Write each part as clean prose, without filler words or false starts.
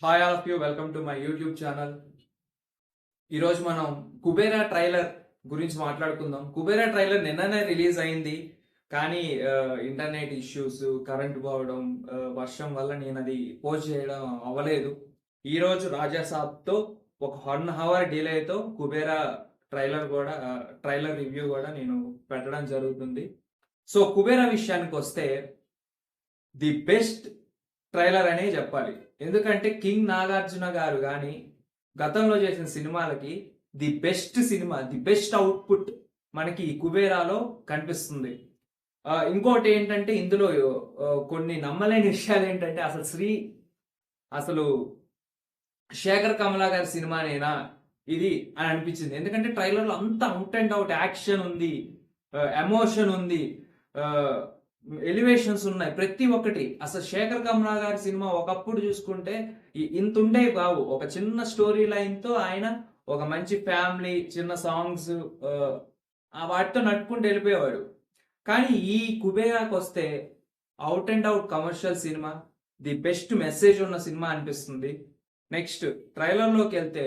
Hi all of you welcome to my YouTube channel. ఈరోజు మనం Kubera trailer గురించి మాట్లాడుకుందాం. కుబేరా ట్రైలర్ నిన్ననే రిలీజ్ అయింది. కానీ ఇంటర్నెట్ ఇష్యూస్, కరెంట్ పోవడం, వర్షం వల్ల నేను అది పోస్ట్ చేయడం అవ్వలేదు. ఈరోజు రాజాసాబ్తో ఒక 1 అవర్ డిలేతో కుబేరా ట్రైలర్ రివ్యూ కూడా నేను పెట్టడం జరుగుతుంది. సో కుబేరా విషయానికి వస్తే ది బెస్ట్ ట్రైలర్ అనే చెప్పాలి. ఎందుకంటే కింగ్ నాగార్జున గారు కానీ గతంలో చేసిన సినిమాలకి ది బెస్ట్ అవుట్పుట్ మనకి ఈ కుబేరాలో కనిపిస్తుంది. ఇంకోటి ఏంటంటే ఇందులో కొన్ని నమ్మలేని విషయాలు ఏంటంటే అసలు శేఖర్ కమలా గారి సినిమానేనా ఇది అని అనిపించింది. ఎందుకంటే ట్రైలర్లో అంత అవుట్ అండ్ అవుట్ యాక్షన్ ఉంది, ఎమోషన్ ఉంది, ఎలివేషన్స్ ఉన్నాయి. ప్రతి ఒక్కటి అసలు శేఖర్ కమలా గారి సినిమా ఒకప్పుడు చూసుకుంటే ఇంత ఉండేవి కావు. ఒక చిన్న స్టోరీ లైన్ తో ఆయన ఒక మంచి ఫ్యామిలీ, చిన్న సాంగ్స్ వాటితో నడుపుకుంటూ వెళ్ళిపోయేవాడు. కానీ ఈ కుబేరాకి వస్తే out and out commercial cinema, the best message ఉన్న సినిమా అనిపిస్తుంది. నెక్స్ట్ ట్రైలర్లోకి వెళ్తే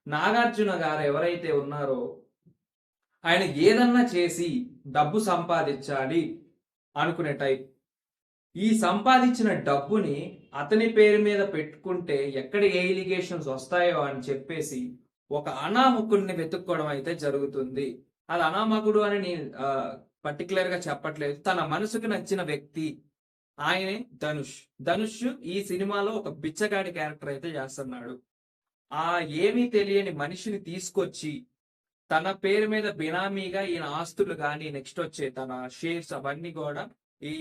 నాగార్జున గారు ఎవరైతే ఉన్నారో ఆయన ఏదన్నా చేసి డబ్బు సంపాదించాలి అనుకునే టైప్. ఈ సంపాదించిన డబ్బుని అతని పేరు మీద పెట్టుకుంటే ఎక్కడ ఏ ఎలిగేషన్స్ వస్తాయో అని చెప్పేసి ఒక అనామకుడిని వెతుక్కోవడం అయితే జరుగుతుంది. అది అనామకుడు అని నేను పర్టికులర్ గా చెప్పట్లేదు. తన మనసుకు నచ్చిన వ్యక్తి ఆయనే ధనుష్ ఈ సినిమాలో ఒక బిచ్చగాడి క్యారెక్టర్ అయితే చేస్తున్నాడు. ఆ ఏమీ తెలియని మనిషిని తీసుకొచ్చి తన పేరు మీద బినామీగా ఈయన ఆస్తులు కానీ నెక్స్ట్ వచ్చే తన షేర్స్ అవన్నీ కూడా ఈ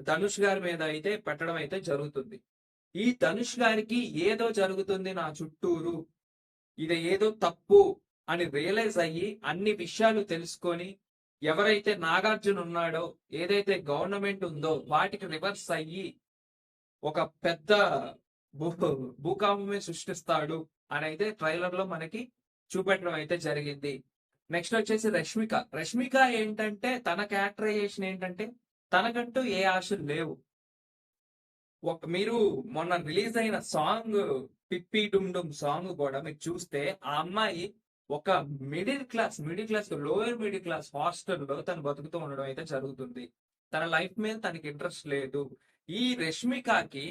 ధనుష్ గారి మీద అయితే పెట్టడం అయితే జరుగుతుంది. ఈ ధనుష్ గారికి ఏదో జరుగుతుంది నా చుట్టూరు, ఇది ఏదో తప్పు అని రియలైజ్ అయ్యి అన్ని విషయాలు తెలుసుకొని ఎవరైతే నాగార్జున ఉన్నాడో, ఏదైతే గవర్నమెంట్ ఉందో వాటికి రివర్స్ అయ్యి ఒక పెద్ద భూకంపమే సృష్టిస్తాడు అని అయితే ట్రైలర్ లో మనకి చూపెట్టడం అయితే జరిగింది. నెక్స్ట్ వచ్చేసి రష్మిక ఏంటంటే తన క్యారెక్టరైజేషన్ ఏంటంటే తనకంటూ ఏ ఆశలు లేవు. మీరు మొన్న రిలీజ్ అయిన సాంగ్ పిప్పి డుమ్ డుమ్ సాంగ్ కూడా మీరు చూస్తే ఆ అమ్మాయి ఒక middle class lower middle class హాస్టల్లో తను బతుకుతూ ఉండడం అయితే జరుగుతుంది. తన లైఫ్ మీద తనకి ఇంట్రెస్ట్ లేదు. ఈ రష్మికకి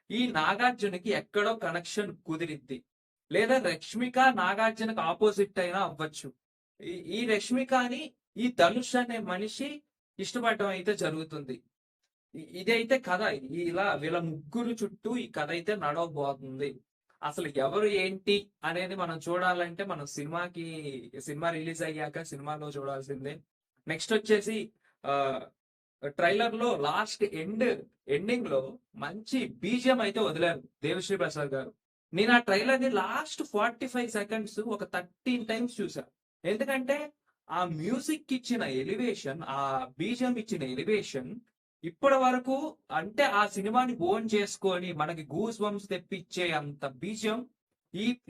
ఈ నాగార్జునకి ఎక్కడో కనెక్షన్ కుదిరిద్ది, లేదా రష్మిక నాగార్జునకు ఆపోజిట్ అయినా అవ్వచ్చు. ఈ రష్మికని ఈ ధనుష్ అనే మనిషి ఇష్టపడటం అయితే జరుగుతుంది. ఇదైతే కథ. ఇలా వీళ్ళ ముగ్గురు చుట్టూ ఈ కథ అయితే నడవబోతుంది. అసలు ఎవరు ఏంటి అనేది మనం చూడాలంటే మనం సినిమా రిలీజ్ అయ్యాక సినిమాలో చూడాల్సిందే. నెక్స్ట్ వచ్చేసి ట్రైలర్ లో లాస్ట్ ఎండింగ్ లో మంచి బీజియం అయితే వదిలారు దేవిశ్రీ ప్రసాద్ గారు. నేను ఆ ట్రైలర్ ని లాస్ట్ 45 సెకండ్స్ ఒక 13 టైమ్స్ చూసాను. ఎందుకంటే ఆ మ్యూజిక్ ఇచ్చిన ఎలివేషన్, ఆ బీజియం ఇచ్చిన ఎలివేషన్ ఇప్పటి వరకు అంటే ఆ సినిమాని ఓన్ చేసుకొని మనకి గూస్ బంప్స్ తెప్పించే అంత బీజియం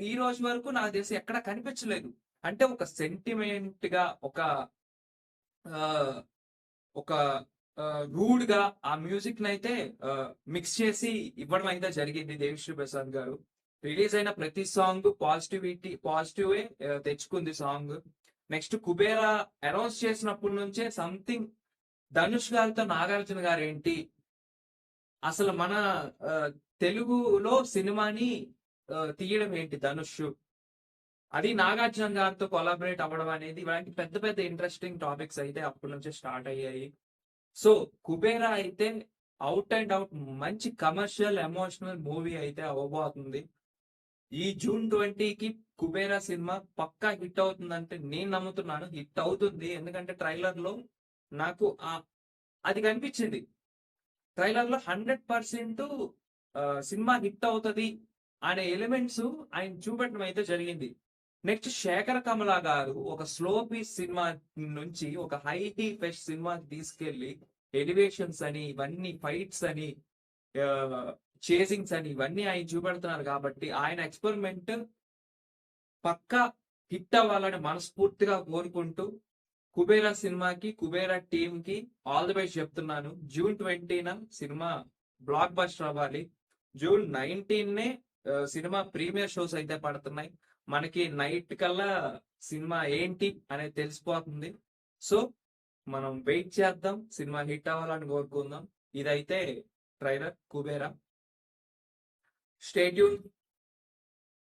ఈ రోజు వరకు నాకు తెలిసి ఎక్కడ కనిపించలేదు. అంటే ఒక సెంటిమెంట్ గా ఒక రూడ్ గా ఆ మ్యూజిక్ నైతే మిక్స్ చేసి ఇవ్వడం అయితే జరిగింది దేవిశ్రీ ప్రసాద్ గారు. రిలీజ్ అయిన ప్రతి సాంగ్ పాజిటివ్ తెచ్చుకుంది సాంగ్. నెక్స్ట్ కుబేరా అనౌన్స్ చేసినప్పటి నుంచే సంథింగ్ ధనుష్ గారితో నాగార్జున గారు ఏంటి, అసలు మన తెలుగులో సినిమాని తీయడం ఏంటి ధనుష్, అది నాగార్జున గారితో కొలాబరేట్ అవ్వడం అనేది ఇలాంటి పెద్ద పెద్ద ఇంట్రెస్టింగ్ టాపిక్స్ అయితే అప్పటి నుంచే స్టార్ట్ అయ్యాయి. సో కుబేరా అయితే అవుట్ అండ్ అవుట్ మంచి కమర్షియల్ ఎమోషనల్ మూవీ అయితే అవ్వబోతుంది. ఈ జూన్ 20కి కుబేరా సినిమా పక్కా హిట్ అవుతుందంటే నేను నమ్ముతున్నాను. హిట్ అవుతుంది. ఎందుకంటే ట్రైలర్ లో నాకు అది కనిపించింది. ట్రైలర్ లో 100% సినిమా హిట్ అవుతుంది అనే ఎలిమెంట్స్ ఆయన చూపెట్టడం అయితే జరిగింది. నెక్స్ట్ శేఖర్ కమలా గారు ఒక స్లో పీస్ సినిమా నుంచి ఒక హైటీ ఫెస్ట్ సినిమా తీసుకెళ్లి ఎలివేషన్స్ అని, ఇవన్నీ ఫైట్స్ అని, చేసింగ్స్ అని ఇవన్నీ ఆయన చూపెడుతున్నారు. కాబట్టి ఆయన ఎక్స్పెరిమెంట్ పక్కా హిట్ అవ్వాలని మనస్ఫూర్తిగా కోరుకుంటూ కుబేరా సినిమాకి, కుబేరా టీమ్ కి ఆల్ ది బెస్ట్ చెప్తున్నాను. జూన్ 20న సినిమా బ్లాక్ బస్టర్ అవ్వాలి. జూన్ 19నే సినిమా ప్రీమియర్ షోస్ అయితే పడుతున్నాయి. మనకి నైట్ కల్లా సినిమా ఏంటి అనేది తెలిసిపోతుంది. సో మనం వెయిట్ చేద్దాం. సినిమా హిట్ అవ్వాలని కోరుకుందాం. ఇదైతే ట్రైలర్ 'కుబేరా'. Stay tune.